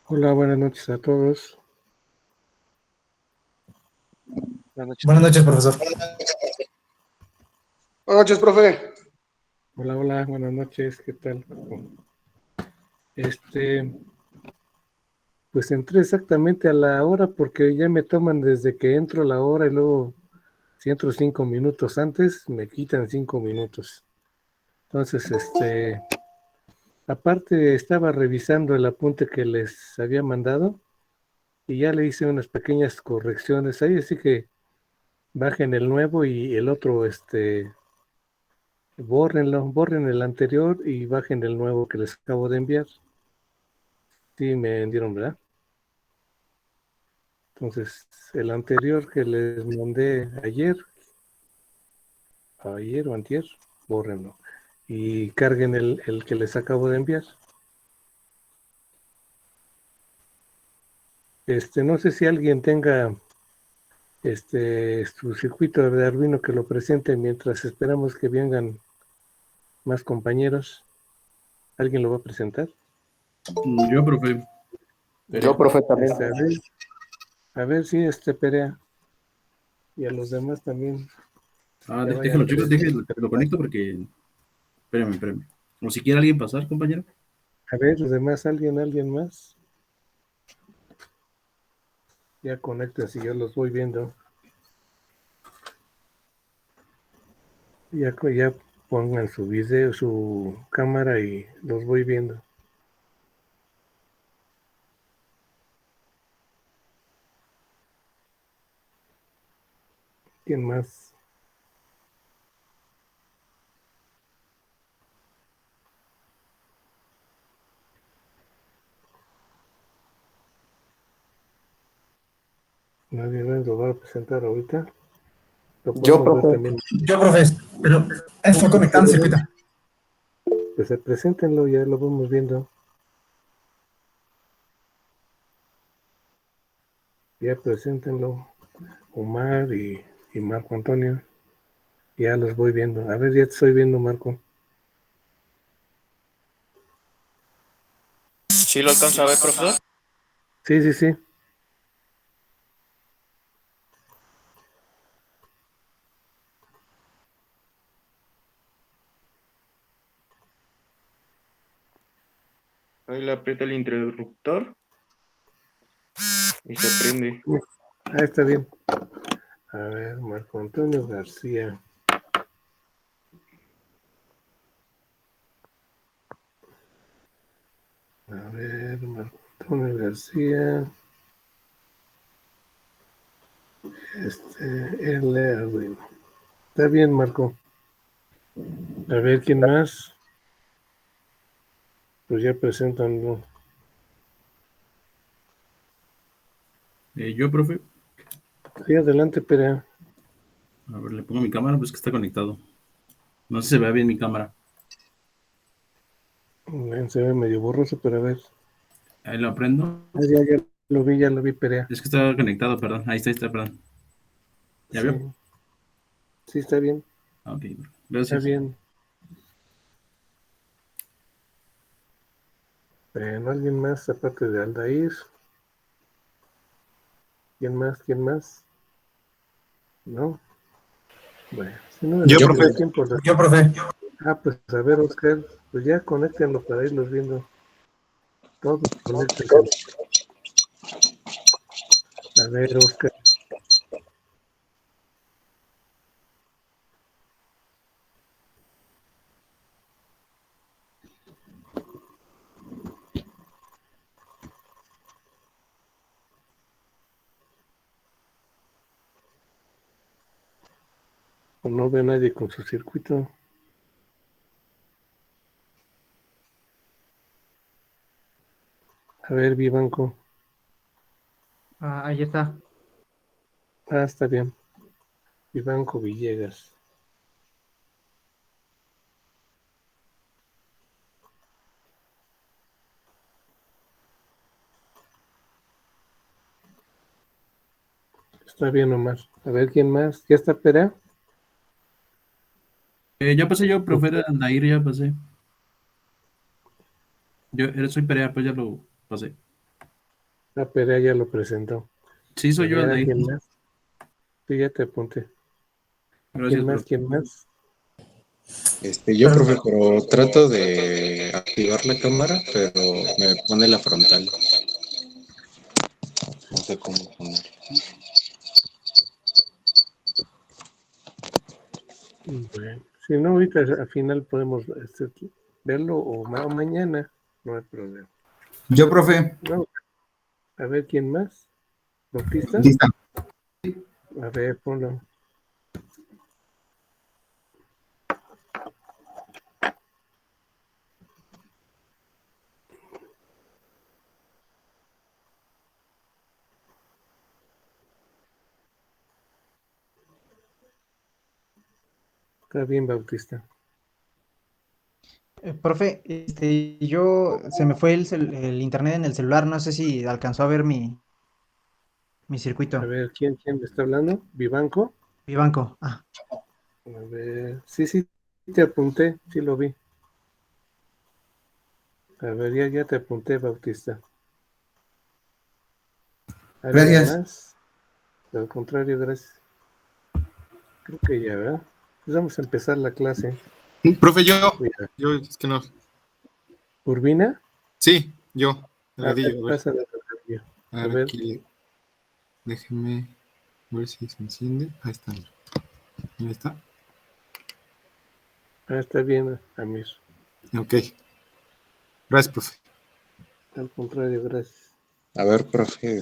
Hola, buenas noches a todos. Buenas noches, Buenas noches, profesor. Buenas noches, profe. Hola, buenas noches, ¿qué tal? Pues entré exactamente a la hora porque ya me toman desde que entro la hora y luego si entro 5 minutos antes, me quitan 5 minutos. Entonces, aparte estaba revisando el apunte que les había mandado y ya le hice unas pequeñas correcciones ahí, así que bajen el nuevo y el otro, borren el anterior y bajen el nuevo que les acabo de enviar. Sí, me dieron, ¿verdad? Entonces, el anterior que les mandé ayer o antier, bórrenlo. Y carguen el que les acabo de enviar. No sé si alguien tenga su circuito de Arduino que lo presente mientras esperamos que vengan más compañeros. ¿Alguien lo va a presentar? Yo, profe. Yo, profe, también. A ver si Perea y a los demás también. Ya Déjalo, vayan chicos, lo conecto porque. Espérame. O si quiere alguien pasar, compañero. A ver, los demás, alguien más. Ya conecten si yo los voy viendo. Ya pongan su video, su cámara y los voy viendo. ¿Quién más? Nadie más lo va a presentar ahorita. Lo Yo, podemos ver profe. también. Yo, profe, pero estoy conectando circuito. Pues preséntenlo, ya lo vamos viendo. Ya preséntenlo. Omar y Marco Antonio. Ya los voy viendo. A ver, ya te estoy viendo, Marco. ¿Sí lo alcanza a ver, profesor? Sí. Ahí le aprieta el interruptor y se prende. Ah, está bien. A ver, Marco Antonio García. A ver, Marco Antonio García. Arduino. Está bien, Marco. A ver, ¿quién más? Pues ya presentan, ¿no? Yo, profe. Sí, adelante, Perea. A ver, le pongo mi cámara, pues que está conectado. No sé si se vea bien mi cámara. Se ve medio borroso, pero a ver. Ahí lo prendo. Ya lo vi, Perea. Es que está conectado, perdón. Ahí está, perdón. ¿Ya Sí, vio? sí, está bien. Ok, Está gracias. bien. ¿Alguien más aparte de Aldair? ¿Quién más? ¿No? Bueno, si no, Yo, profe. el tiempo. Yo, profe. Pues a ver, Oscar, pues ya conéctenlo para irlos viendo. Todos conéctense. A ver, Oscar. No ve a nadie con su circuito. A ver, Vivanco. Ahí está. Ah, está bien. Vivanco Villegas. Está bien, Omar. A ver, ¿quién más? ¿Ya está Perea? Ya pasé yo, profe, era Nair, ya pasé. Soy Perea, pues ya lo pasé. Perea ya lo presentó. Sí, soy yo el de ahí. ¿Quién más? Sí, ya te apunté. Gracias, ¿Quién más? profe. ¿Quién más? Yo, profe, pero trato de activar la cámara, pero me pone la frontal. No sé cómo poner. Bueno, si no, ahorita al final podemos verlo o mañana. No hay problema. Yo, profe. No, a ver, ¿quién más? ¿Bautista? Lista. A ver, ponlo. Está bien, Bautista. Profe, yo se me fue el internet en el celular, no sé si alcanzó a ver mi A circuito, ver, ¿quién me está hablando? ¿Vivanco? mi banco. Ah, A ver, sí, te apunté, sí lo vi. A ver, ya te apunté, Bautista. ¿Alguien Gracias. más? Al contrario, gracias. Creo que ya, ¿verdad? Pues vamos a empezar la clase. Profe, Mira, es que no. ¿Urbina? Sí, yo, A ver, Delgadillo, a ver. pásale. A A ver, ver, aquí, déjeme ver si se enciende. Ahí está. Ahí está. está bien, Amir. Ok. Gracias, profe. Al contrario, gracias. A ver, profe,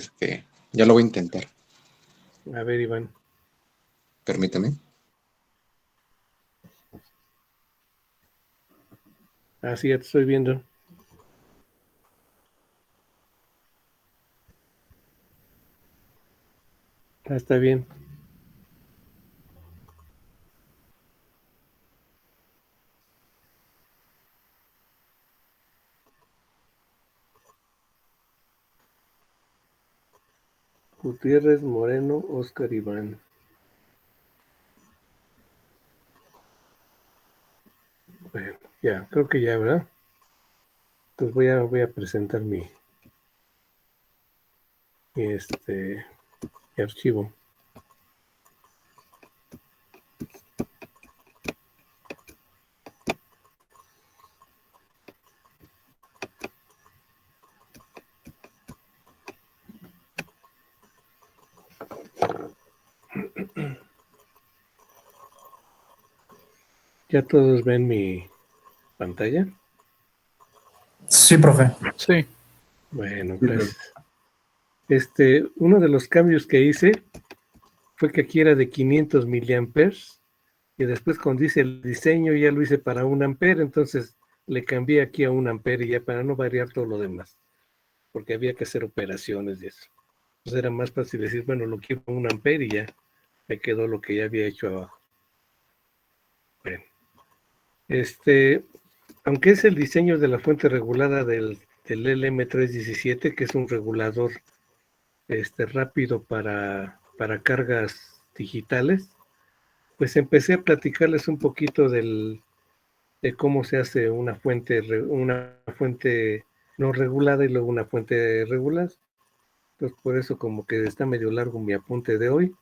ya lo voy a intentar. A ver, Iván. Permítame. Así ya te estoy viendo. Está bien. Gutiérrez, Moreno, Oscar, Iván. Bueno, ya, creo que ya, ¿verdad? Entonces voy a presentar mi archivo. ¿Ya todos ven mi pantalla? Sí, profe. Sí. Bueno, Sí, profe. gracias. Uno de los cambios que hice fue que aquí era de 500 miliamperes y después cuando hice el diseño ya lo hice para 1 ampere, entonces le cambié aquí a 1 ampere ya para no variar todo lo demás, porque había que hacer operaciones y eso. Entonces era más fácil decir, bueno, lo quiero a 1 ampere y ya me quedó lo que ya había hecho abajo. Bueno, aunque es el diseño de la fuente regulada del LM317, que es un regulador rápido para cargas digitales, pues empecé a platicarles un poquito de cómo se hace una fuente no regulada y luego una fuente regular. Entonces por eso como que está medio largo mi apunte de hoy.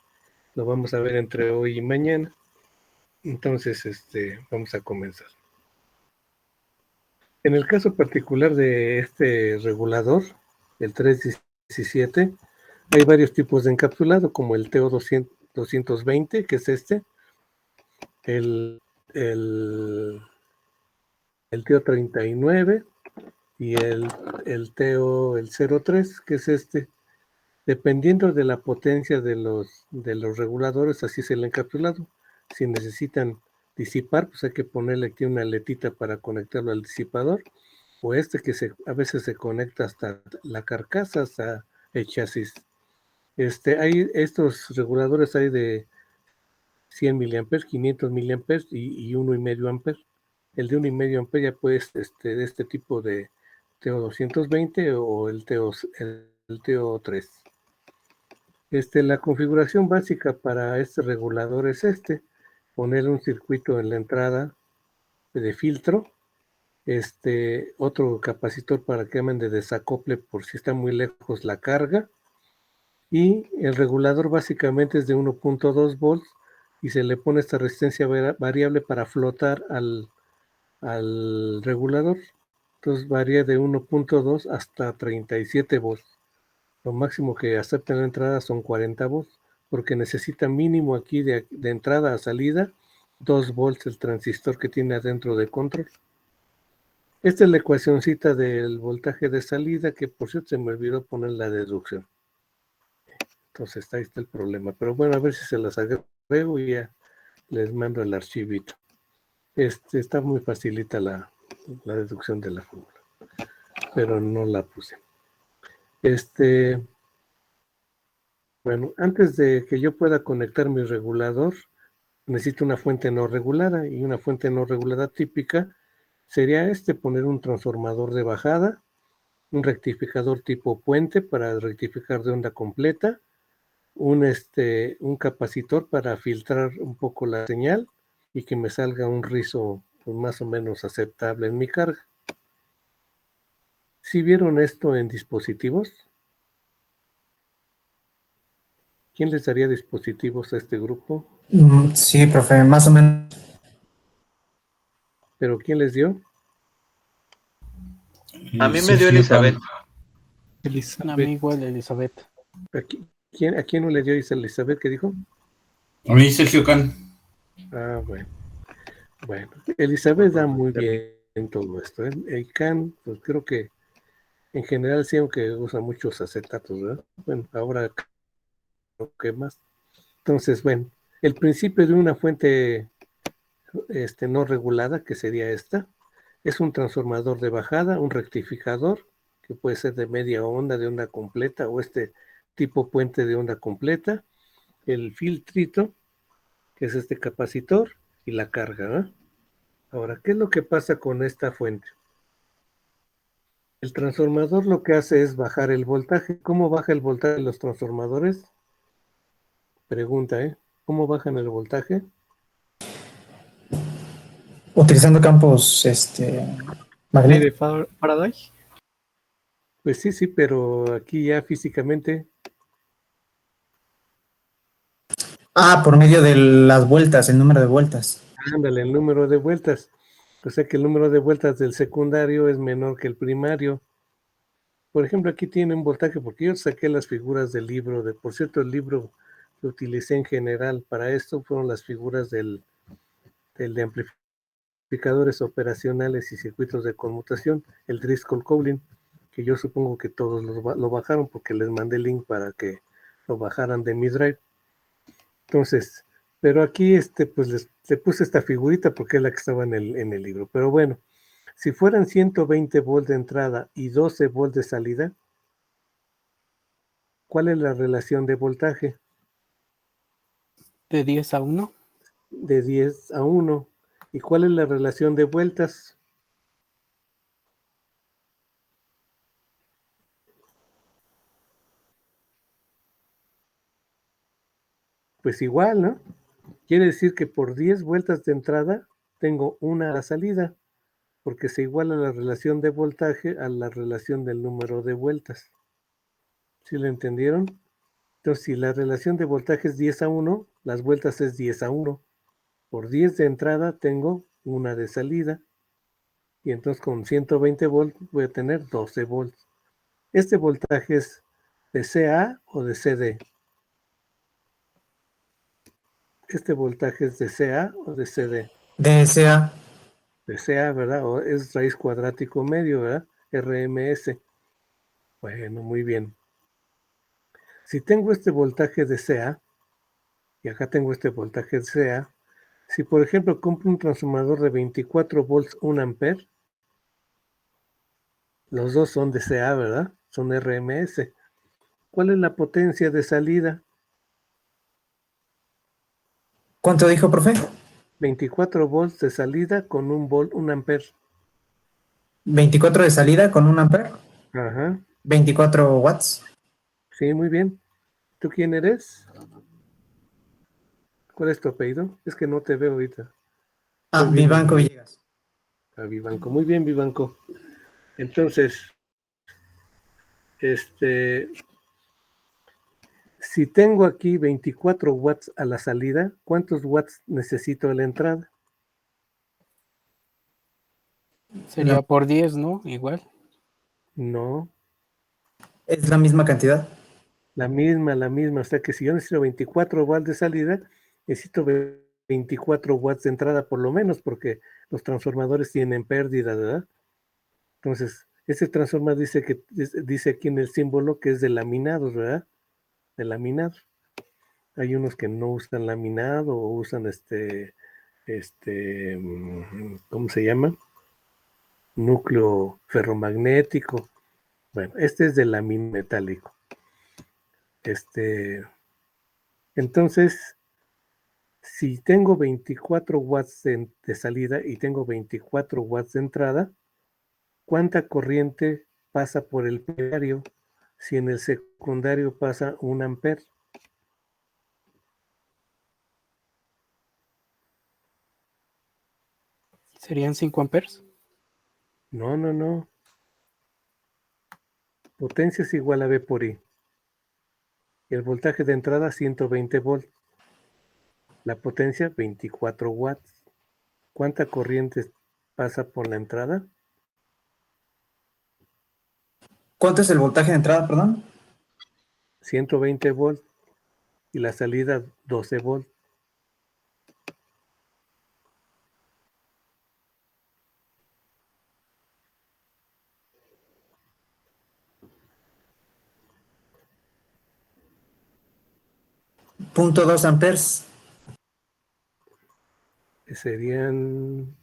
Lo vamos a ver entre hoy y mañana. Entonces, vamos a comenzar. En el caso particular de este regulador, el 317, hay varios tipos de encapsulado, como el TO220, que es el, el, el TO39 y el 03, que es Dependiendo de la potencia de los reguladores, así es el encapsulado. Si necesitan disipar, pues hay que ponerle aquí una aletita para conectarlo al disipador, o que a veces se conecta hasta la carcasa, hasta el chasis. Hay estos reguladores hay de 100 miliamperes, 500 miliamperes y 1,5 amperes. El de 1,5 amperes ya puede de este tipo de TO220 o el TO3. La configuración básica para este regulador es poner un circuito en la entrada de filtro otro capacitor para que amen de desacople por si está muy lejos la carga, y el regulador básicamente es de 1.2 volts y se le pone esta resistencia variable para flotar al regulador. Entonces varía de 1.2 hasta 37 volts. Lo máximo que acepta en la entrada son 40 volts, porque necesita mínimo aquí de entrada a salida 2 volts el transistor que tiene adentro de control. Esta es la ecuacioncita del voltaje de salida, que por cierto se me olvidó poner la deducción. Entonces ahí está el problema. Pero bueno, a ver si se las agrego y ya les mando el archivito. Está muy facilita la deducción de la fórmula, pero no la puse. Bueno, antes de que yo pueda conectar mi regulador, necesito una fuente no regulada, y una fuente no regulada típica sería poner un transformador de bajada, un rectificador tipo puente para rectificar de onda completa, un capacitor para filtrar un poco la señal y que me salga un rizo pues, más o menos aceptable en mi carga. ¿Sí vieron esto en dispositivos? ¿Quién les daría dispositivos a este grupo? Sí, profe, más o menos. ¿Pero quién les dio? A mí me dio Elizabeth. A mí igual, Elizabeth. ¿A quién no le dio Elizabeth? ¿Qué dijo? A mí Sergio Can. Ah, bueno. Bueno, Elizabeth da muy bien en todo esto. El CAN, pues creo que en general sí, aunque usa muchos acetatos, ¿verdad? Bueno, ahora creo que más. Entonces, bueno, el principio de una fuente no regulada, que sería esta, es un transformador de bajada, un rectificador, que puede ser de media onda, de onda completa, o tipo puente de onda completa, el filtrito, que es este capacitor, y la carga, ¿no? Ahora, ¿qué es lo que pasa con esta fuente? El transformador lo que hace es bajar el voltaje. ¿Cómo baja el voltaje de los transformadores? Pregunta, ¿eh? ¿Cómo bajan el voltaje? Utilizando campos magnéticos. ¿De Faraday? Pues sí, pero aquí ya físicamente, Por medio de las vueltas, el número de vueltas. ándale, el número de vueltas. O sea que el número de vueltas del secundario es menor que el primario. Por ejemplo, aquí tiene un voltaje, porque yo saqué las figuras del libro, por cierto, el libro que utilicé en general para esto fueron las figuras del de amplificadores operacionales y circuitos de conmutación, el Driscoll-Collin, que yo supongo que todos lo bajaron porque les mandé el link para que lo bajaran de mi drive. Entonces, pero aquí pues le puse esta figurita porque es la que estaba en el libro. Pero bueno, si fueran 120 volts de entrada y 12 volts de salida, ¿cuál es la relación de voltaje? ¿De 10 a 1? De 10 a 1. ¿Y cuál es la relación de vueltas? Pues igual, ¿no? Quiere decir que por 10 vueltas de entrada tengo una a la salida, porque se iguala la relación de voltaje a la relación del número de vueltas. ¿Sí lo entendieron? Entonces, si la relación de voltaje es 10 a 1, las vueltas es 10 a 1. Por 10 de entrada tengo una de salida, y entonces con 120 volts voy a tener 12 volts. ¿Este voltaje es de CA o de CD? ¿Este voltaje es de CA o de CD? DSA. De CA, ¿verdad? O es raíz cuadrático medio, ¿verdad? RMS. Bueno, muy bien. Si tengo este voltaje de CA, y acá tengo este voltaje de CA, si por ejemplo compro un transformador de 24 volts 1 ampere, los dos son de CA, ¿verdad? Son RMS. ¿Cuál es la potencia de salida? ¿Cuánto dijo, profe? 24 volts de salida con 1 ampere. 24 de salida con 1 ampere. Ajá. 24 watts. Sí, muy bien. ¿Tú quién eres? ¿Cuál es tu apellido? Es que no te veo ahorita. Estoy viendo Vivanco Villegas. A Vivanco. Muy bien, Vivanco. Entonces, si tengo aquí 24 watts a la salida, ¿cuántos watts necesito a la entrada? Sería No. por 10, ¿no? Igual. No, ¿Es la misma cantidad? la misma. O sea que si yo necesito 24 watts de salida, necesito 24 watts de entrada por lo menos, porque los transformadores tienen pérdida, ¿verdad? Entonces, ese transformador dice aquí en el símbolo que es de laminados, ¿verdad? De laminado. Hay unos que no usan laminado o usan ¿cómo se llama? Núcleo ferromagnético. Bueno, este es de laminado metálico. Entonces, si tengo 24 watts de salida y tengo 24 watts de entrada, ¿cuánta corriente pasa por el primario si en el secundario pasa 1 amper? Serían 5 amperes. No. Potencia es igual a V por I. El voltaje de entrada 120 volts. La potencia 24 watts. ¿Cuánta corriente pasa por la entrada? ¿Cuánto es el voltaje de entrada, perdón? 120 volts. Y la salida 12 volts. .2 amperes. Serían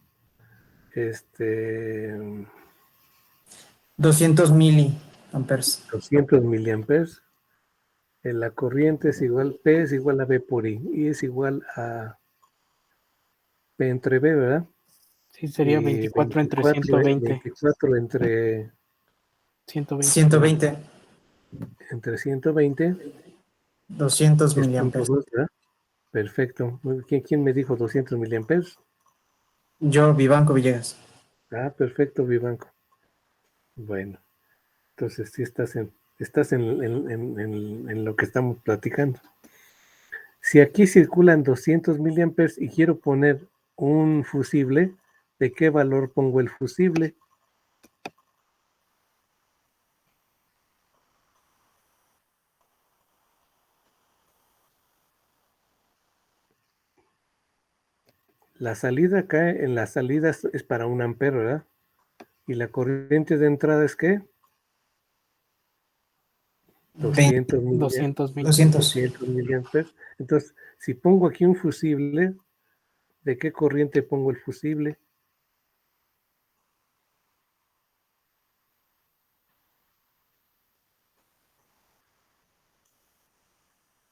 200 miliamperes. 200 miliamperes. La corriente es igual, P es igual a V por I. I es igual a P entre V, ¿verdad? Sí, sería Y 24 entre 120. 24 entre 120. 120. 120 200 es miliamperes. 0.2, ¿verdad? Perfecto. ¿Quién me dijo 200 miliamperes? Yo, Vivanco Villegas. Ah, perfecto, Vivanco. Bueno, entonces sí estás en lo que estamos platicando. Si aquí circulan 200 miliamperes y quiero poner un fusible, ¿de qué valor pongo el fusible? La salida cae, en las salidas es para 1 ampere, ¿verdad? Y la corriente de entrada es ¿qué? 200 200 mil. 200. miliamperes. Entonces, si pongo aquí un fusible, ¿de qué corriente pongo el fusible?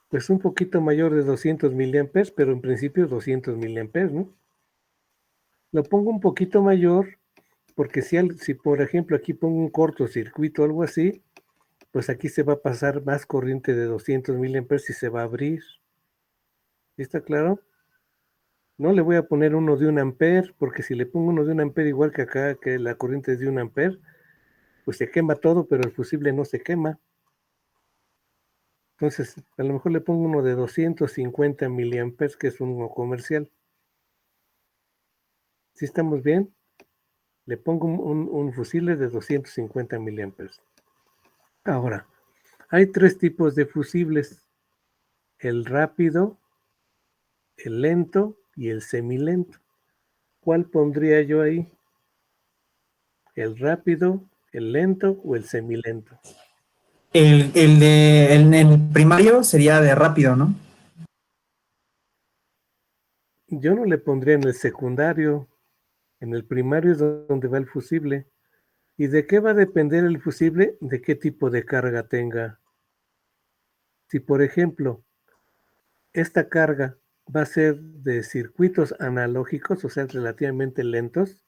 Pues un poquito mayor de 200 miliamperes, pero en principio 200 miliamperes, ¿no? Lo pongo un poquito mayor porque si por ejemplo aquí pongo un cortocircuito o algo así, pues aquí se va a pasar más corriente de 200 miliamperes y se va a abrir. ¿Sí está claro? No le voy a poner uno de 1 amper, porque si le pongo uno de 1 amper igual que acá, que la corriente es de 1 amper, pues se quema todo, pero el fusible no se quema. Entonces, a lo mejor le pongo uno de 250 miliamperes, que es uno comercial. ¿Sí estamos bien? Le pongo un fusible de 250 miliamperes. Ahora, hay 3 tipos de fusibles: el rápido, el lento y el semilento. ¿Cuál pondría yo ahí? ¿El rápido, el lento o el semilento? El primario sería de rápido, ¿no? Yo no le pondría en el secundario. En el primario es donde va el fusible. ¿Y de qué va a depender el fusible? De qué tipo de carga tenga. Si, por ejemplo, esta carga va a ser de circuitos analógicos, o sea, relativamente lentos,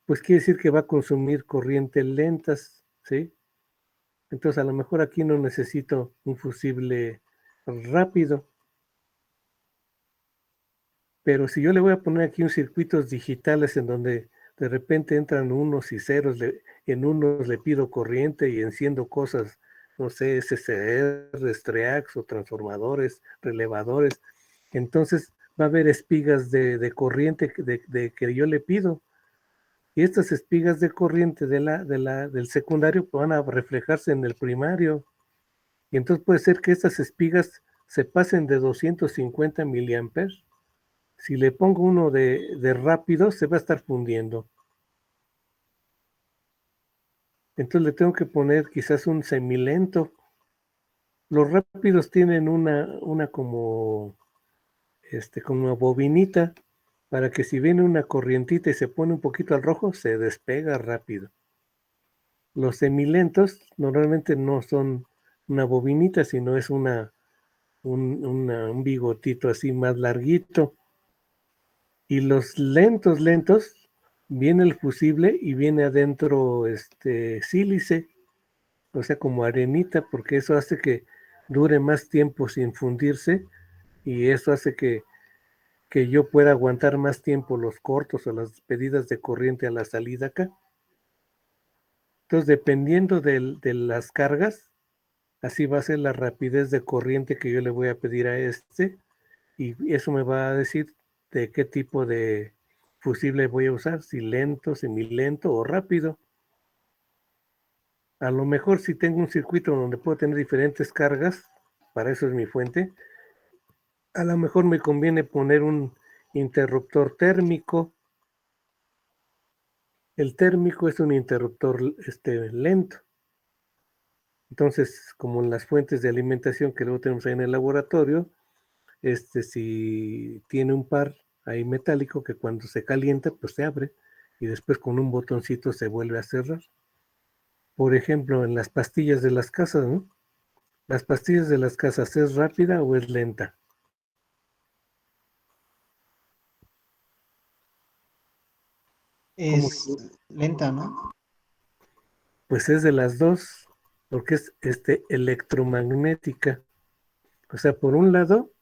pues quiere decir que va a consumir corrientes lentas, ¿sí? Entonces, a lo mejor aquí no necesito un fusible rápido, pero si yo le voy a poner aquí un circuitos digitales en donde de repente entran unos y ceros, en unos le pido corriente y enciendo cosas, no sé, SCR, Streax o transformadores, relevadores. Entonces va a haber espigas de corriente que yo le pido. Y estas espigas de corriente del secundario van a reflejarse en el primario. Y entonces puede ser que estas espigas se pasen de 250 miliamperes. Si le pongo uno de rápido, se va a estar fundiendo. Entonces le tengo que poner quizás un semilento. Los rápidos tienen una como una bobinita para que si viene una corrientita y se pone un poquito al rojo, se despega rápido. Los semilentos normalmente no son una bobinita, sino es un bigotito así más larguito. Y los lentos, viene el fusible y viene adentro sílice, o sea, como arenita, porque eso hace que dure más tiempo sin fundirse y eso hace que yo pueda aguantar más tiempo los cortos o las pedidas de corriente a la salida acá. Entonces, dependiendo de las cargas, así va a ser la rapidez de corriente que yo le voy a pedir a y eso me va a decir de qué tipo de fusible voy a usar, si lento, semilento o rápido. A lo mejor si tengo un circuito donde puedo tener diferentes cargas, para eso es mi fuente, a lo mejor me conviene poner un interruptor térmico. El térmico es un interruptor lento. Entonces, como en las fuentes de alimentación que luego tenemos ahí en el laboratorio, si tiene un par ahí metálico que cuando se calienta, pues se abre y después con un botoncito se vuelve a cerrar. Por ejemplo, en las pastillas de las casas, ¿no? ¿Las pastillas de las casas es rápida o es lenta? Es lenta, ¿no? Pues es de las dos, porque es electromagnética. O sea, por un lado,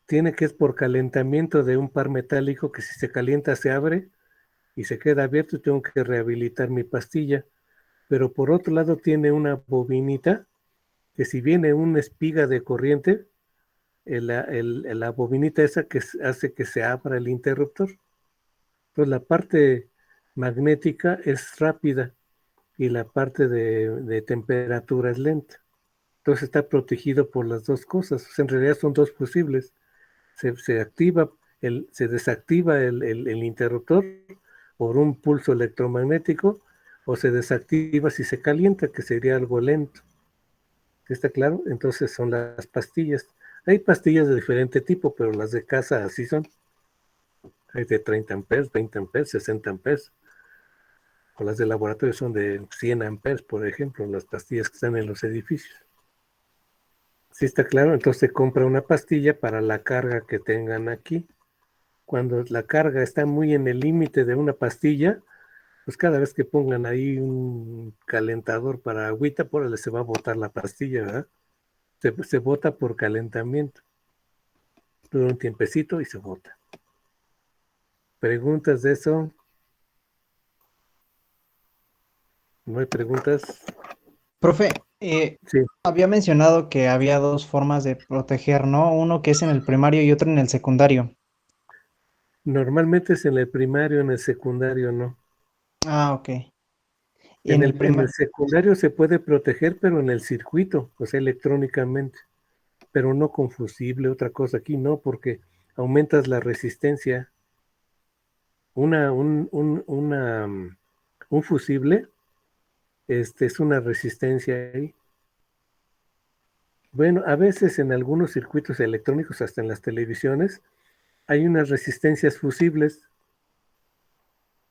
tiene que es por calentamiento de un par metálico que si se calienta se abre y se queda abierto y tengo que rehabilitar mi pastilla. Pero por otro lado tiene una bobinita que si viene una espiga de corriente, la bobinita esa que hace que se abra el interruptor. Entonces la parte magnética es rápida y la parte de temperatura es lenta. Entonces está protegido por las dos cosas. O sea, en realidad son dos fusibles. Se activa, se desactiva el interruptor por un pulso electromagnético o se desactiva si se calienta, que sería algo lento. ¿Está claro? Entonces son las pastillas. Hay pastillas de diferente tipo, pero las de casa así son. Hay de 30 amperes, 20 amperes, 60 amperes. O las de laboratorio son de 100 amperes, por ejemplo, las pastillas que están en los edificios. ¿Sí está claro? Entonces se compra una pastilla para la carga que tengan aquí. Cuando la carga está muy en el límite de una pastilla, pues cada vez que pongan ahí un calentador para agüita, por ahí se va a botar la pastilla, ¿verdad? Se bota por calentamiento. Dura un tiempecito y se bota. ¿Preguntas de eso? ¿No hay preguntas? Profe, Sí. había mencionado que había dos formas de proteger, ¿no? Uno que es en el primario y otro en el secundario. Normalmente es en el primario, en el secundario no. Ah, ok. Y En en el, el en el primario. secundario se puede proteger, pero en el circuito, o sea, electrónicamente, pero no con fusible, otra cosa aquí no, porque aumentas la resistencia. Un fusible es una resistencia ahí. Bueno, a veces en algunos circuitos electrónicos, hasta en las televisiones, hay unas resistencias fusibles.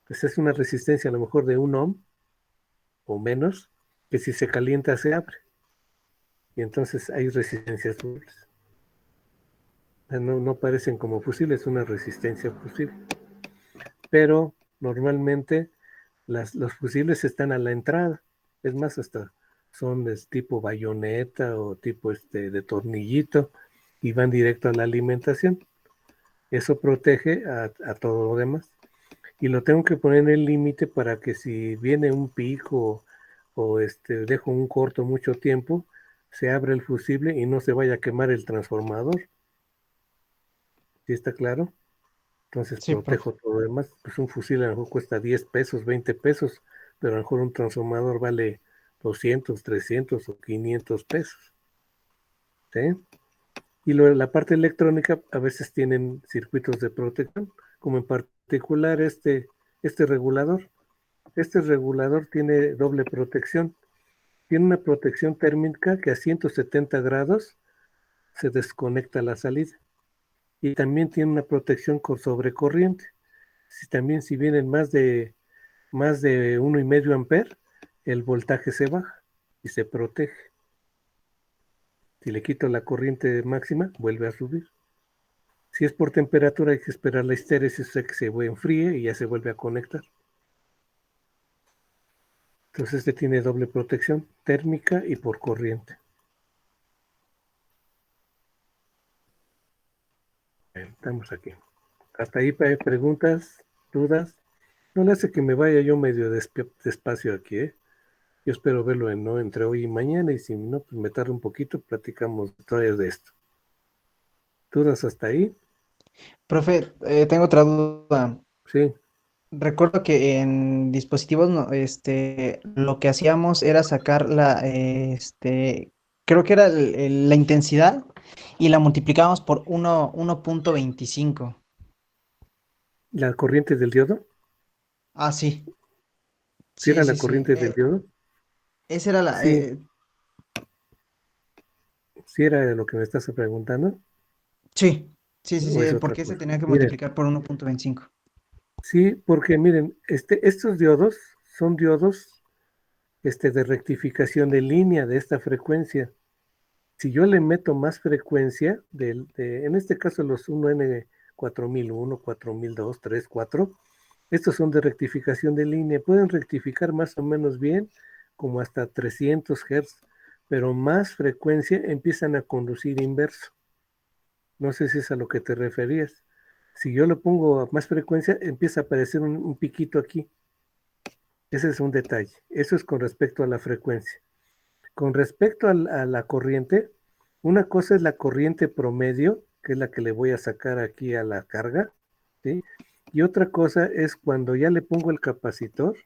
Pues es una resistencia a lo mejor de 1 ohm o menos, que si se calienta se abre. Y entonces hay resistencias fusibles. No parecen como fusibles, es una resistencia fusible. Pero normalmente los fusibles están a la entrada. Es más, hasta son de tipo bayoneta o tipo de tornillito y van directo a la alimentación. Eso protege a todo lo demás. y lo tengo que poner en el límite para que si viene un pico o dejo un corto mucho tiempo, se abre el fusible y no se vaya a quemar el transformador. ¿Sí está claro? Entonces Sí, profe. protejo todo lo demás. Pues un fusible a lo mejor cuesta 10 pesos, 20 pesos, pero a lo mejor un transformador vale 200, 300 o 500 pesos. ¿Sí? Y la parte electrónica a veces tienen circuitos de protección, como en particular este regulador. Este regulador tiene doble protección. Tiene una protección térmica que a 170 grados se desconecta la salida. Y también tiene una protección sobre corriente. Si vienen más de 1,5 amperes, el voltaje se baja y se protege. Si le quito la corriente máxima, vuelve a subir. Si es por temperatura, hay que esperar la histéresis, o sea que se enfríe y ya se vuelve a conectar. Entonces tiene doble protección, térmica y por corriente. Bien, estamos aquí. Hasta ahí hay preguntas, dudas. No le hace que me vaya yo medio despacio aquí, ¿eh? Yo espero verlo entre hoy y mañana, y si no, pues me tardo un poquito, platicamos todavía de esto. ¿Dudas hasta ahí? Profe, tengo otra duda. Sí. Recuerdo que en dispositivos lo que hacíamos era sacar creo que era la intensidad y la multiplicábamos por 1.25. ¿La corriente del diodo? Ah, sí, ¿Sí sí, era la sí, sí. corriente del diodo? Esa era la... Sí, sí era lo que me estás preguntando, sí, sí, sí, o es sí. otra ¿Por qué se cosa. tenía que Miren, multiplicar por 1.25? sí, porque miren, estos diodos son diodos de rectificación de línea de esta frecuencia. Si yo le meto más frecuencia, en este caso los 1N4001, 4002, 3, 4, estos son de rectificación de línea. Pueden rectificar más o menos bien, como hasta 300 Hz, pero más frecuencia empiezan a conducir inverso. No sé si es a lo que te referías. Si yo le pongo a más frecuencia, empieza a aparecer un piquito aquí. Ese es un detalle. Eso es con respecto a la frecuencia. Con respecto a la corriente, una cosa es la corriente promedio, que es la que le voy a sacar aquí a la carga, ¿sí? Y otra cosa es cuando ya le pongo el capacitor,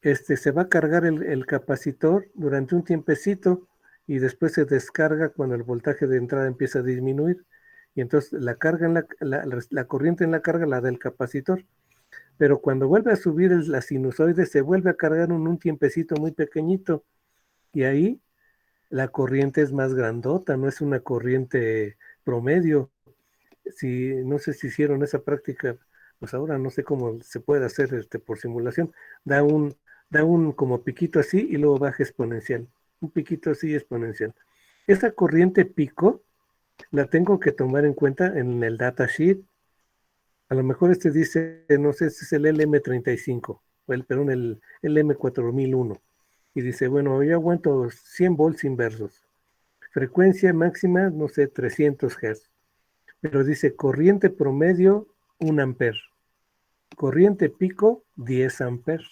se va a cargar el capacitor durante un tiempecito y después se descarga cuando el voltaje de entrada empieza a disminuir. Y entonces la corriente en la carga la da el capacitor. Pero cuando vuelve a subir la sinusoide, se vuelve a cargar en un tiempecito muy pequeñito. Y ahí la corriente es más grandota, no es una corriente promedio. No sé si hicieron esa práctica, pues ahora no sé cómo se puede hacer por simulación. Da un, da un como piquito así y luego baja exponencial. Un piquito así exponencial. Esa corriente pico la tengo que tomar en cuenta en el datasheet. A lo mejor dice, no sé si es el LM35, perdón, el LM4001. Y dice, bueno, yo aguanto 100 volts inversos. Frecuencia máxima, no sé, 300 Hz. Pero dice corriente promedio 1 amper. Corriente pico 10 amperes.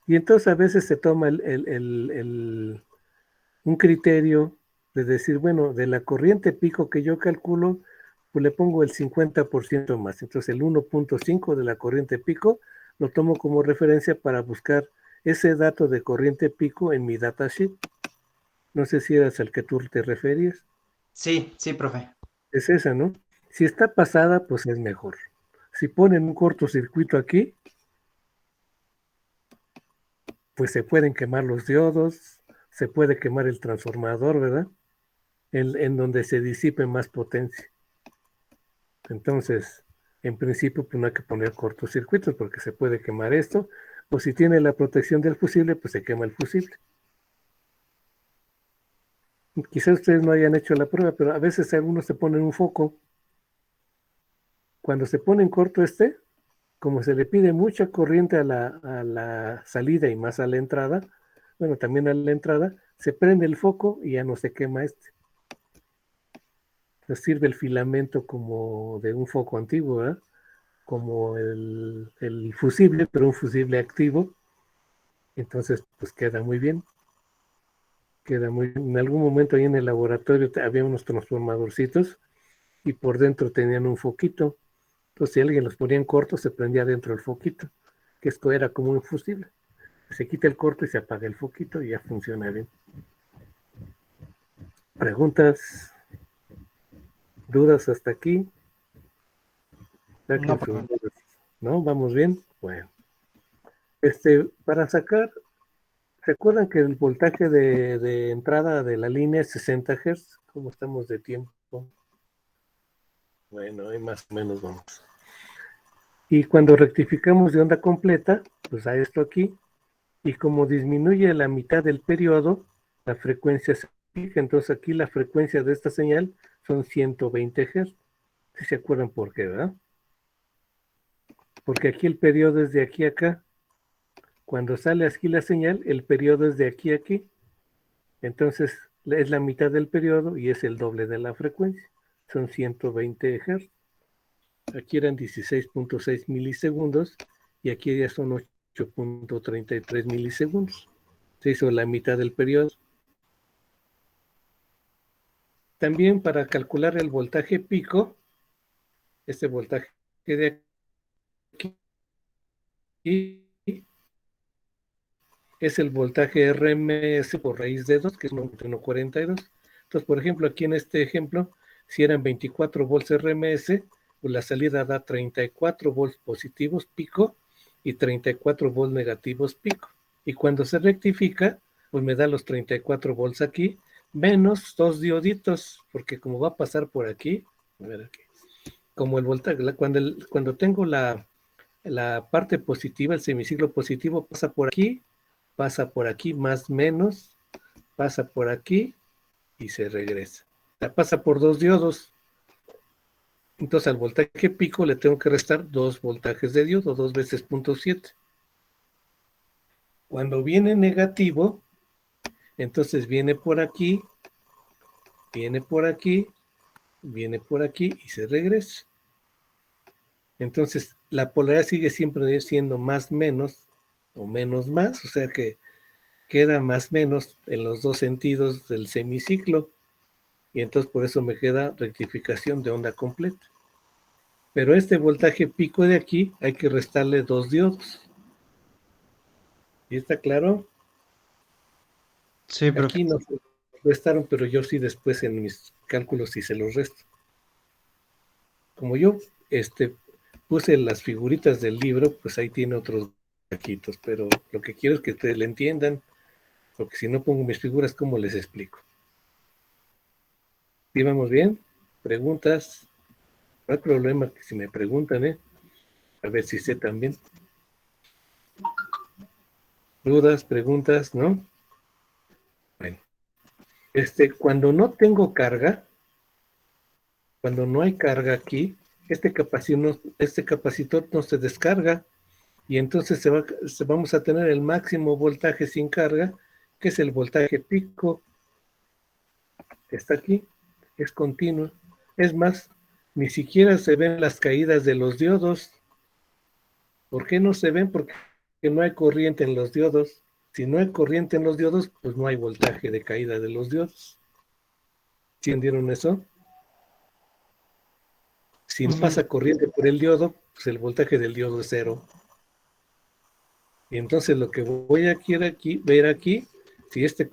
Y entonces a veces se toma un criterio de decir, bueno, de la corriente pico que yo calculo, pues le pongo el 50% más. Entonces el 1.5 de la corriente pico lo tomo como referencia para buscar ese dato de corriente pico en mi datasheet. No sé si eras al que tú te referías. Sí, sí, profe. Es esa, ¿no? Si está pasada, pues es mejor. Si ponen un cortocircuito aquí, pues se pueden quemar los diodos, se puede quemar el transformador, ¿verdad? En donde se disipe más potencia. Entonces, en principio, pues no hay que poner cortocircuitos porque se puede quemar esto. O si tiene la protección del fusible, pues se quema el fusible. Quizás ustedes no hayan hecho la prueba, pero a veces algunos se ponen un foco. Cuando se pone en corto como se le pide mucha corriente a la salida y más a la entrada, bueno, también a la entrada, se prende el foco y ya no se quema Entonces sirve el filamento como de un foco antiguo, ¿verdad? Como el fusible, pero un fusible activo. Entonces, pues queda muy bien. Queda muy bien. En algún momento ahí en el laboratorio había unos transformadorcitos y por dentro tenían un foquito. Entonces, si alguien los ponía en corto, se prendía dentro el foquito, que esto era como un fusible. Se quita el corto y se apaga el foquito y ya funciona bien. ¿Preguntas? ¿Dudas hasta aquí? Saquen No, sus profe. dudas. ¿No? ¿Vamos bien? Bueno. Para sacar, ¿recuerdan que el voltaje de entrada de la línea es 60 Hz? ¿Cómo estamos de tiempo? Bueno, ahí más o menos vamos. Y cuando rectificamos de onda completa, pues a esto aquí, y como disminuye la mitad del periodo, la frecuencia se fija. Entonces aquí la frecuencia de esta señal son 120 Hz. Si se acuerdan por qué, ¿verdad? Porque aquí el periodo es de aquí a acá. Cuando sale aquí la señal, el periodo es de aquí a aquí. Entonces es la mitad del periodo y es el doble de la frecuencia. Son 120 Hz. Aquí eran 16.6 milisegundos y aquí ya son 8.33 milisegundos. Se hizo la mitad del periodo. También para calcular el voltaje pico, este voltaje de aquí es el voltaje RMS por raíz de 2, que es 1.42. Entonces, por ejemplo, aquí en este ejemplo, si eran 24 volts RMS, pues la salida da 34 volts positivos pico y 34 volts negativos pico. Y cuando se rectifica, pues me da los 34 volts aquí, menos dos dioditos, porque como va a pasar por aquí, a ver aquí, como el voltaje, cuando tengo la parte positiva, el semiciclo positivo pasa por aquí más menos, pasa por aquí y se regresa. Pasa por dos diodos. Entonces al voltaje pico le tengo que restar 2 voltajes de diodo, 2 veces 0.7. Cuando viene negativo, entonces viene por aquí, viene por aquí, viene por aquí y se regresa. Entonces la polaridad sigue siempre siendo más menos o menos más, o sea que queda más menos en los dos sentidos del semiciclo. Y entonces por eso me queda rectificación de onda completa. Pero este voltaje pico de aquí hay que restarle 2 diodos. ¿Y está claro? Sí, profe. Aquí no se restaron, pero yo sí después en mis cálculos sí se los resto. Como yo puse las figuritas del libro, pues ahí tiene otros taquitos, pero lo que quiero es que ustedes le entiendan, porque si no pongo mis figuras, ¿cómo les explico? ¿Sí vamos bien? ¿Preguntas? No hay problema que si me preguntan, a ver si sé también. Dudas, preguntas, ¿no? Bueno, cuando no tengo carga, cuando no hay carga aquí, este capacitor no se descarga y entonces vamos a tener el máximo voltaje sin carga, que es el voltaje pico. Está aquí, es continuo. Es más, ni siquiera se ven las caídas de los diodos. ¿Por qué no se ven? Porque no hay corriente en los diodos. Si no hay corriente en los diodos, pues no hay voltaje de caída de los diodos. ¿Sí entendieron eso? Si no pasa corriente por el diodo, pues el voltaje del diodo es 0. Y entonces lo que voy a ver aquí, si este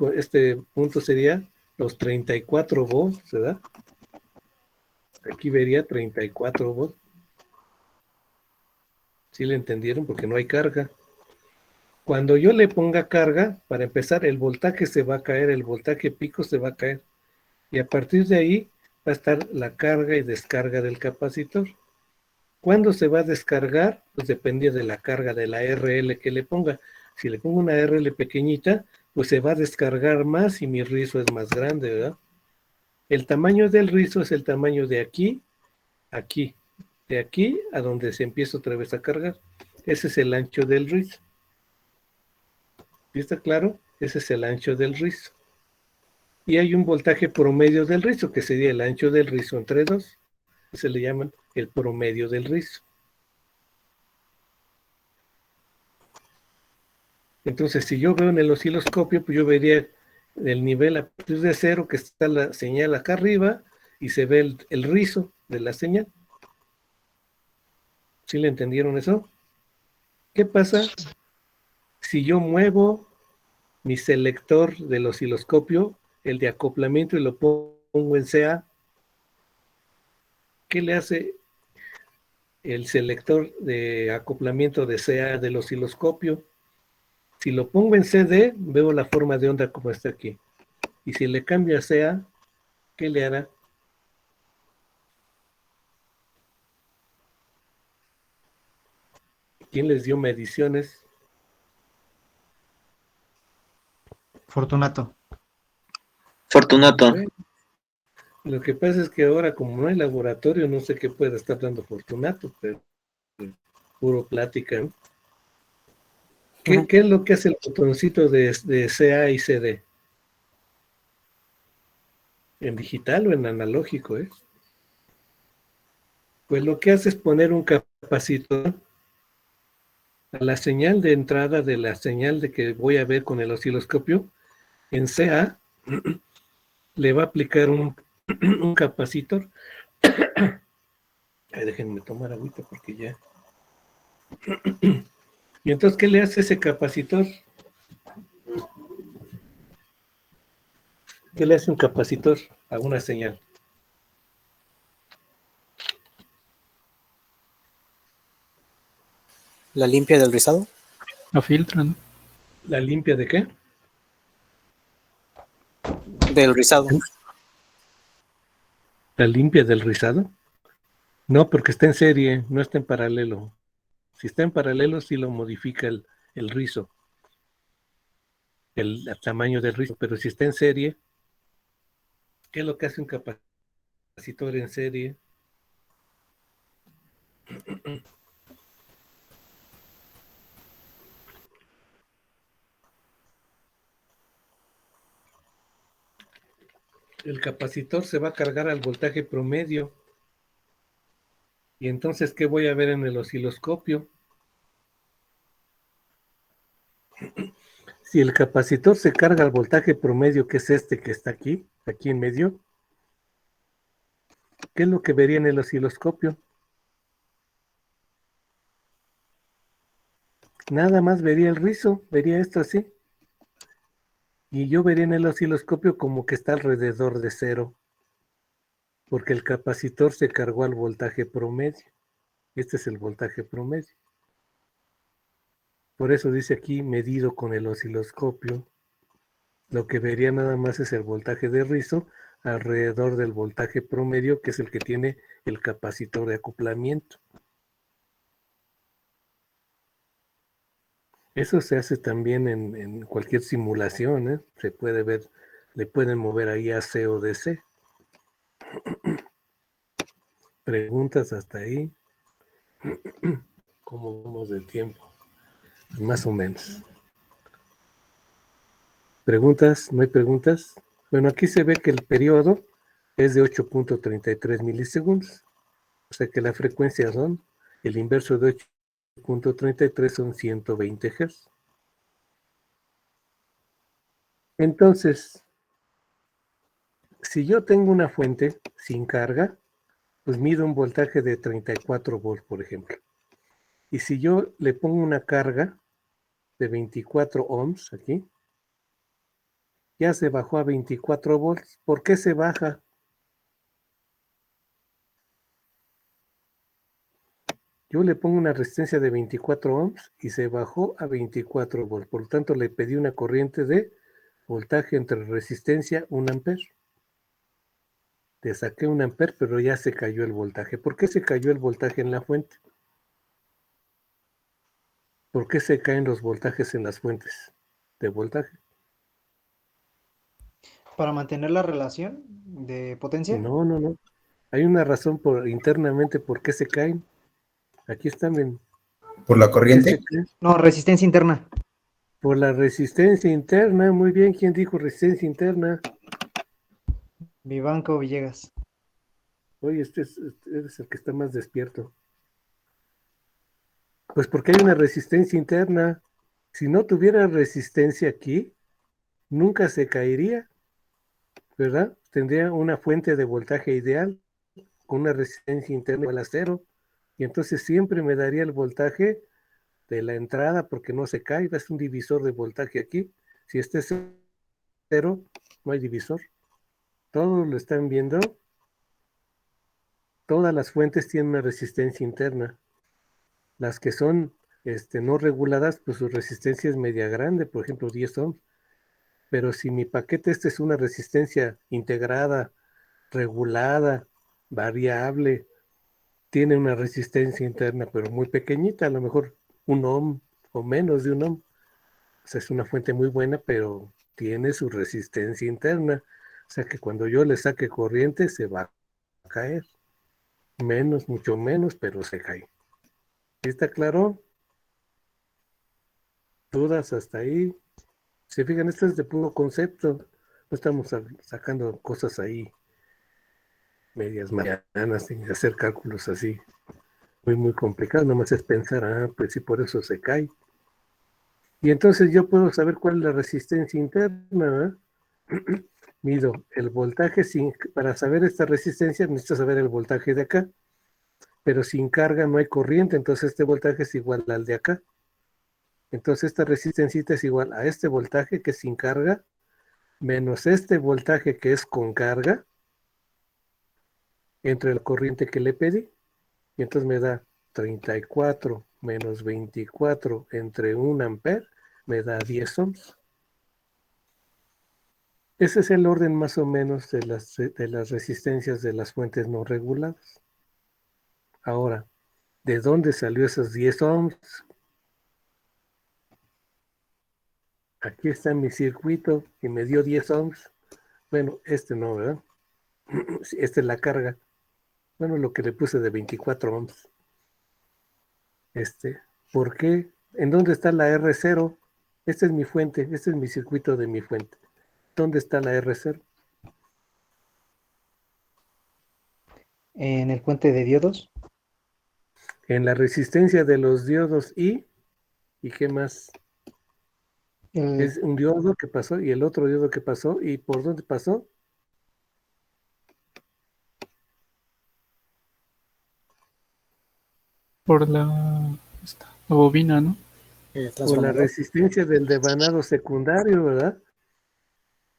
punto sería los 34 volts, ¿verdad? Aquí vería 34 volts. ¿Sí le entendieron? Porque no hay carga. Cuando yo le ponga carga, para empezar, el voltaje se va a caer, el voltaje pico se va a caer. Y a partir de ahí va a estar la carga y descarga del capacitor. ¿Cuándo se va a descargar? Pues depende de la carga de la RL que le ponga. Si le pongo una RL pequeñita, pues se va a descargar más y mi rizo es más grande, ¿verdad? El tamaño del rizo es el tamaño de aquí, aquí, de aquí a donde se empieza otra vez a cargar. Ese es el ancho del rizo. ¿Sí está claro? Ese es el ancho del rizo. y hay un voltaje promedio del rizo, que sería el ancho del rizo entre 2. Se le llaman el promedio del rizo. Entonces, si yo veo en el osciloscopio, pues yo vería el nivel a partir de 0, que está la señal acá arriba, y se ve el rizo de la señal. ¿Sí le entendieron eso? ¿Qué pasa si yo muevo mi selector del osciloscopio, el de acoplamiento, y lo pongo en CA? ¿Qué le hace el selector de acoplamiento de CA del osciloscopio? Si lo pongo en CD, veo la forma de onda como está aquí. Y si le cambio a CA, ¿qué le hará? ¿Quién les dio mediciones? Fortunato. Fortunato. Bueno, lo que pasa es que ahora, como no hay laboratorio, no sé qué pueda estar dando Fortunato, pero puro plática, ¿no? ¿Qué es lo que hace el botoncito de CA y CD? ¿En digital o en analógico, Pues lo que hace es poner un capacitor a la señal de entrada de la señal de que voy a ver con el osciloscopio. En CA le va a aplicar un capacitor. Ay, déjenme tomar agüita porque ya. Y entonces, ¿qué le hace ese capacitor? ¿Qué le hace un capacitor a una señal? ¿La limpia del rizado? Lo filtran. ¿La limpia de qué? Del rizado. ¿La limpia del rizado? No, porque está en serie, no está en paralelo. Si está en paralelo, sí lo modifica el rizo, el tamaño del rizo, pero si está en serie, ¿qué es lo que hace un capacitor en serie? El capacitor se va a cargar al voltaje promedio. Y entonces, ¿qué voy a ver en el osciloscopio? Si el capacitor se carga al voltaje promedio, que es este que está aquí en medio, ¿qué es lo que vería en el osciloscopio? Nada más vería el rizo, vería esto así. Y yo vería en el osciloscopio como que está alrededor de 0, porque el capacitor se cargó al voltaje promedio. Este es el voltaje promedio. Por eso dice aquí, medido con el osciloscopio, lo que vería nada más es el voltaje de rizo alrededor del voltaje promedio, que es el que tiene el capacitor de acoplamiento. Eso se hace también en cualquier simulación, Se puede ver, le pueden mover ahí a C o DC. Preguntas hasta ahí. ¿Cómo vamos de tiempo? Más o menos. ¿Preguntas? ¿No hay preguntas? Bueno, aquí se ve que el periodo es de 8.33 milisegundos. O sea que la frecuencia son, el inverso de 8.33 son 120 Hz. Entonces, si yo tengo una fuente sin carga, pues mido un voltaje de 34 volts, por ejemplo. Y si yo le pongo una carga de 24 ohms aquí, ya se bajó a 24 volts. ¿Por qué se baja? Yo le pongo una resistencia de 24 ohms y se bajó a 24 volts. Por lo tanto, le pedí una corriente de voltaje entre resistencia 1 amper. Le saqué 1 amper, pero ya se cayó el voltaje. ¿Por qué se cayó el voltaje en la fuente? ¿Por qué se caen los voltajes en las fuentes de voltaje? ¿Para mantener la relación de potencia? No. Hay una razón internamente por qué se caen. Aquí están, ven. ¿Por la ¿Por qué corriente? se caen? No, resistencia interna. Por la resistencia interna. Muy bien, ¿quién dijo resistencia interna? Vivanco Villegas. Oye, este es el que está más despierto. Pues porque hay una resistencia interna. Si no tuviera resistencia aquí, nunca se caería, ¿verdad? Tendría una fuente de voltaje ideal con una resistencia interna igual a cero. Y entonces siempre me daría el voltaje de la entrada porque no se cae. Es un divisor de voltaje aquí. Si este es cero, no hay divisor. Todos lo están viendo. Todas las fuentes tienen una resistencia interna. Las que son no reguladas, pues su resistencia es media grande, por ejemplo 10 ohms. Pero si mi paquete es una resistencia integrada, regulada, variable, tiene una resistencia interna, pero muy pequeñita, a lo mejor 1 ohm o menos de 1 ohm. O sea, es una fuente muy buena, pero tiene su resistencia interna. O sea que cuando yo le saque corriente se va a caer. Menos, mucho menos, pero se cae. ¿Está claro? ¿Dudas hasta ahí? Se fijan, esto es de puro concepto. No estamos sacando cosas ahí, medias marianas, sin hacer cálculos así. Muy complicado. Nomás es pensar, pues sí, por eso se cae. Y entonces yo puedo saber cuál es la resistencia interna, ¿eh? Mido el voltaje para saber esta resistencia necesito saber el voltaje de acá, pero sin carga no hay corriente, entonces este voltaje es igual al de acá. Entonces esta resistencia es igual a este voltaje que es sin carga, menos este voltaje que es con carga, entre la corriente que le pedí, y entonces me da 34 menos 24 entre 1 amper, me da 10 ohms. Ese es el orden más o menos de las resistencias de las fuentes no reguladas. Ahora, ¿de dónde salió esos 10 ohms? Aquí está mi circuito y me dio 10 ohms. Bueno, este no, ¿verdad? Esta es la carga. Bueno, lo que le puse de 24 ohms. ¿Por qué? ¿En dónde está la R0? Esta es mi fuente, este es mi circuito de mi fuente. ¿Dónde está la R0? En el puente de diodos. En la resistencia de los diodos ¿y qué más? Es un diodo que pasó y el otro diodo que pasó. ¿Y por dónde pasó? Por la bobina, ¿no? Por la Transformador. resistencia del devanado secundario, ¿verdad?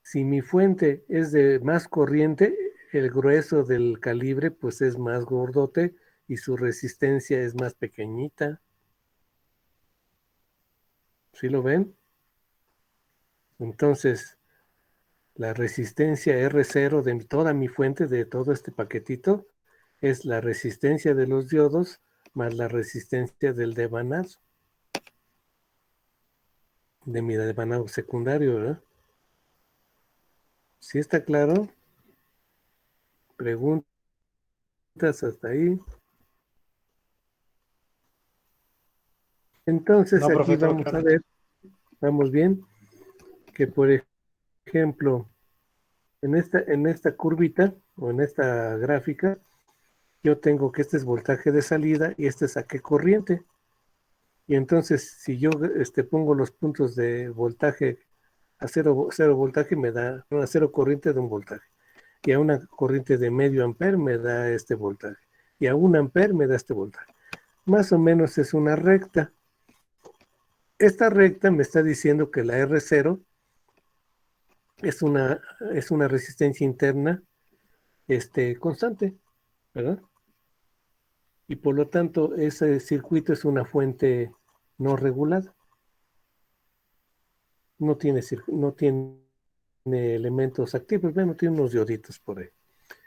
Si mi fuente es de más corriente, el grueso del calibre pues es más gordote y su resistencia es más pequeñita. ¿Sí lo ven? Entonces, la resistencia R0 de toda mi fuente, de todo este paquetito, es la resistencia de los diodos más la resistencia del devanado, de mi devanado secundario, ¿verdad? ¿Sí está claro? Preguntas hasta ahí. Entonces No, aquí profe, todo vamos a claro. ver, vamos bien, que por ejemplo, en esta curvita o en esta gráfica, yo tengo que este es voltaje de salida y este saque corriente. Y entonces, si yo pongo los puntos de voltaje a cero voltaje, me da una cero corriente de un voltaje. Y a una corriente de medio amper me da este voltaje. Y a 1 amper me da este voltaje. Más o menos es una recta. Esta recta me está diciendo que la R0 es una resistencia interna constante, ¿verdad? Y por lo tanto, ese circuito es una fuente no regulada. No tiene elementos activos, bueno, tiene unos dioditos por ahí.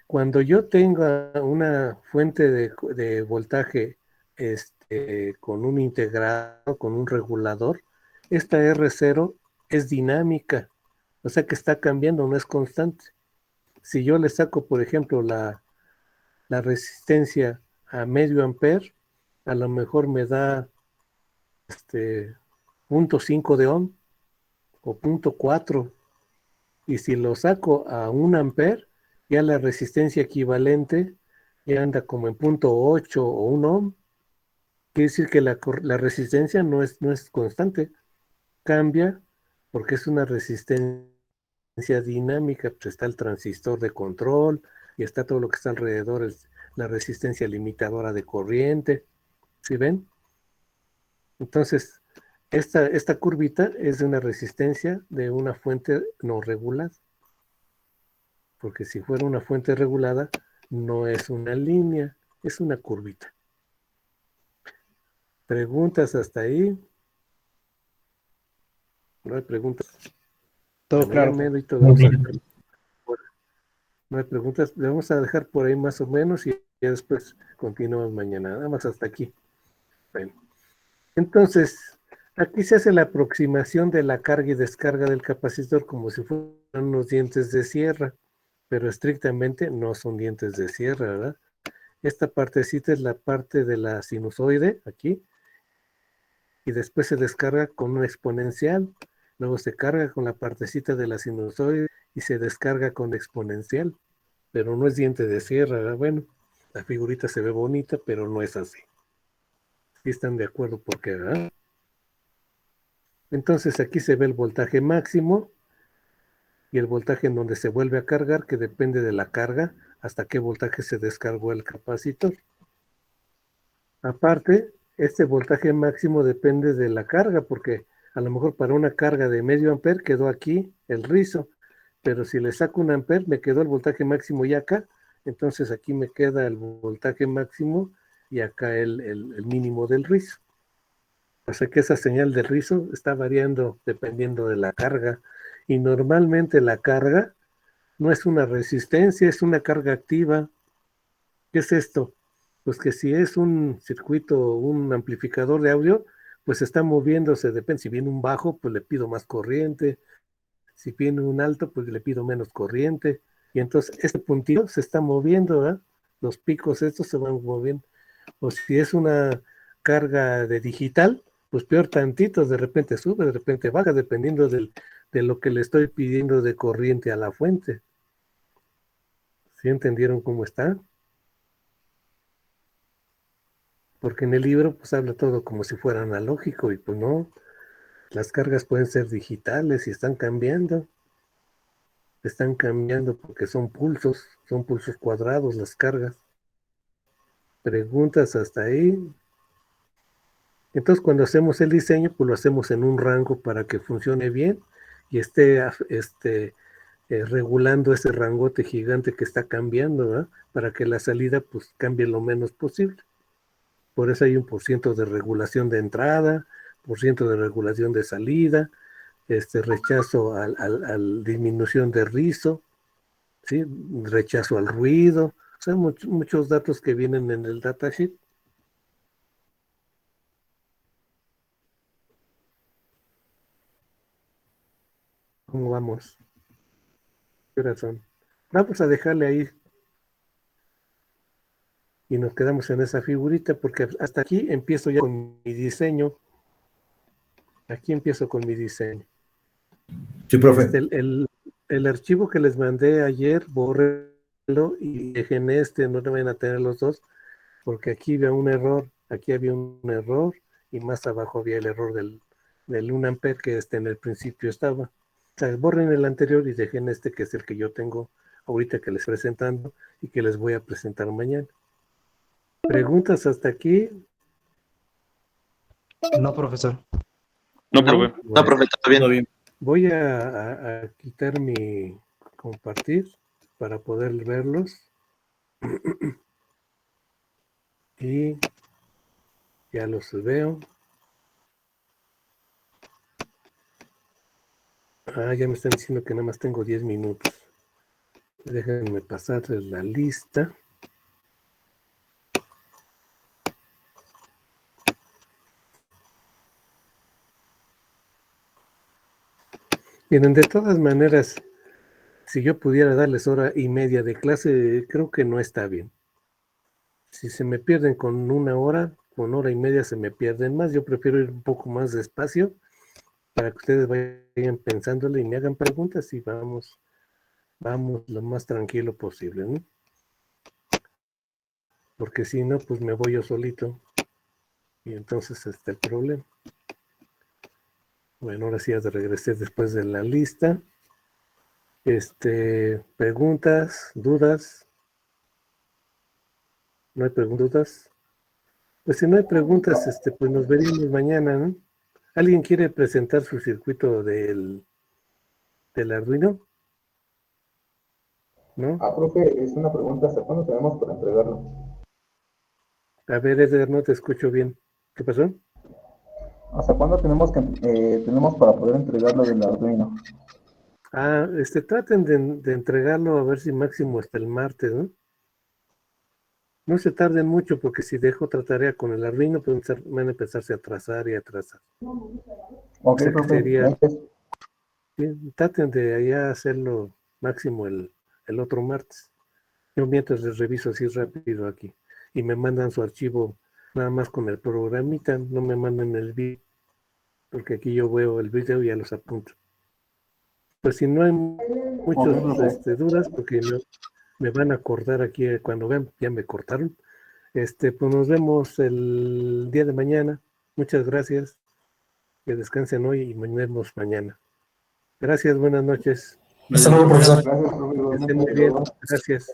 Cuando yo tenga una fuente de voltaje con un integrado, con un regulador, esta R0 es dinámica, o sea que está cambiando, no es constante. Si yo le saco, por ejemplo, la resistencia a medio amper, a lo mejor me da 0.5 de ohm o 0.4. Y si lo saco a 1 amper, Ya la resistencia equivalente ya anda como en 0.8 o 1 ohm. Quiere decir que la resistencia no es constante, cambia porque es una resistencia dinámica, pues está el transistor de control y está todo lo que está alrededor, la resistencia limitadora de corriente. ¿Sí ven? Entonces, esta curvita es de una resistencia de una fuente no regulada, porque si fuera una fuente regulada, no es una línea, es una curvita. ¿Preguntas hasta ahí? No hay preguntas. Todo Bueno, ya claro. mérito Muy vamos a bien. dejar no hay preguntas, le vamos a dejar por ahí más o menos y ya después continuamos mañana, nada más hasta aquí. Bueno, entonces, aquí se hace la aproximación de la carga y descarga del capacitor como si fueran unos dientes de sierra, pero estrictamente no son dientes de sierra, ¿verdad? Esta partecita es la parte de la sinusoide, aquí, y después se descarga con un exponencial, luego se carga con la partecita de la sinusoide y se descarga con exponencial, pero no es diente de sierra, ¿verdad? Bueno, la figurita se ve bonita, pero no es así. ¿Sí están de acuerdo por qué, verdad? Entonces aquí se ve el voltaje máximo y el voltaje en donde se vuelve a cargar, que depende de la carga, hasta qué voltaje se descargó el capacitor. Aparte, este voltaje máximo depende de la carga, porque a lo mejor para una carga de medio amper quedó aquí el rizo, pero si le saco un amper me quedó el voltaje máximo y acá, entonces aquí me queda el voltaje máximo y acá el mínimo del rizo. O sea que esa señal de rizo está variando dependiendo de la carga, y normalmente la carga no es una resistencia, es una carga activa. ¿Qué es esto? Pues que si es un circuito, un amplificador de audio, pues está moviéndose, depende, si viene un bajo, pues le pido más corriente, si viene un alto, pues le pido menos corriente, y entonces este puntito se está moviendo, ¿verdad? Los picos estos se van moviendo. O si es una carga de digital, pues peor tantito, de repente sube, de repente baja, dependiendo de lo que le estoy pidiendo de corriente a la fuente. ¿Sí entendieron cómo está? Porque en el libro pues habla todo como si fuera analógico y pues no, las cargas pueden ser digitales y están cambiando porque son pulsos cuadrados las cargas. Preguntas hasta ahí. Entonces cuando hacemos el diseño pues lo hacemos en un rango para que funcione bien y esté regulando ese rangote gigante que está cambiando, ¿verdad? Para que la salida pues cambie lo menos posible. Por eso hay un % de regulación de entrada, % de regulación de salida, rechazo al disminución de rizo, ¿sí? Rechazo al ruido, o sea, muchos datos que vienen en el datasheet. ¿Cómo vamos? ¿Qué horas son? Vamos a dejarle ahí y nos quedamos en esa figurita porque hasta aquí empiezo ya con mi diseño. Aquí empiezo con mi diseño. Sí, profe. El archivo que les mandé ayer, bórrenlo y dejen no te vayan a tener los dos, porque aquí había un error, y más abajo había el error del 1 amper que en el principio estaba. O sea, borren el anterior y dejen que es el que yo tengo ahorita que les estoy presentando y que les voy a presentar mañana. ¿Preguntas hasta aquí? No, profesor. No, profe. Bueno, Todo bien. voy a quitar mi compartir para poder verlos. Y ya los veo. Ya me están diciendo que nada más tengo 10 minutos. Déjenme pasarles la lista. Miren, de todas maneras, si yo pudiera darles 1:30 de clase, creo que no está bien. Si se me pierden con 1 hora, con 1:30 se me pierden más. Yo prefiero ir un poco más despacio para que ustedes vayan pensándole y me hagan preguntas y vamos vamos lo más tranquilo posible, ¿no? Porque si no, pues me voy yo solito. Y entonces está el problema. Bueno, ahora sí ya regresé después de la lista. Preguntas, dudas. ¿No hay preguntas? Pues si no hay preguntas, pues nos veremos mañana, ¿no? ¿Alguien quiere presentar su circuito del Arduino? ¿No? Profe, es una pregunta, ¿hasta cuándo tenemos para entregarlo? A ver, Edgar, no te escucho bien. ¿Qué pasó? ¿Hasta cuándo tenemos para poder entregarlo del Arduino? Traten de entregarlo a ver si máximo hasta el martes, ¿no? No se tarden mucho porque si dejo otra tarea con el Arduino, pues van a empezarse a atrasar y atrasar. Ok, O sea que profe, gracias. sí, traten de allá hacerlo máximo el otro martes. Yo mientras les reviso así rápido aquí y me mandan su archivo nada más con el programita, no me mandan el video, porque aquí yo veo el video y ya los apunto. Pues si no hay muchas dudas, porque me van a cortar aquí cuando vean, ya me cortaron. Pues nos vemos el día de mañana. Muchas gracias. Que descansen hoy y nos vemos mañana. Gracias, buenas noches. Hasta luego, profesor. Gracias, profe. Que estén muy bien. Gracias.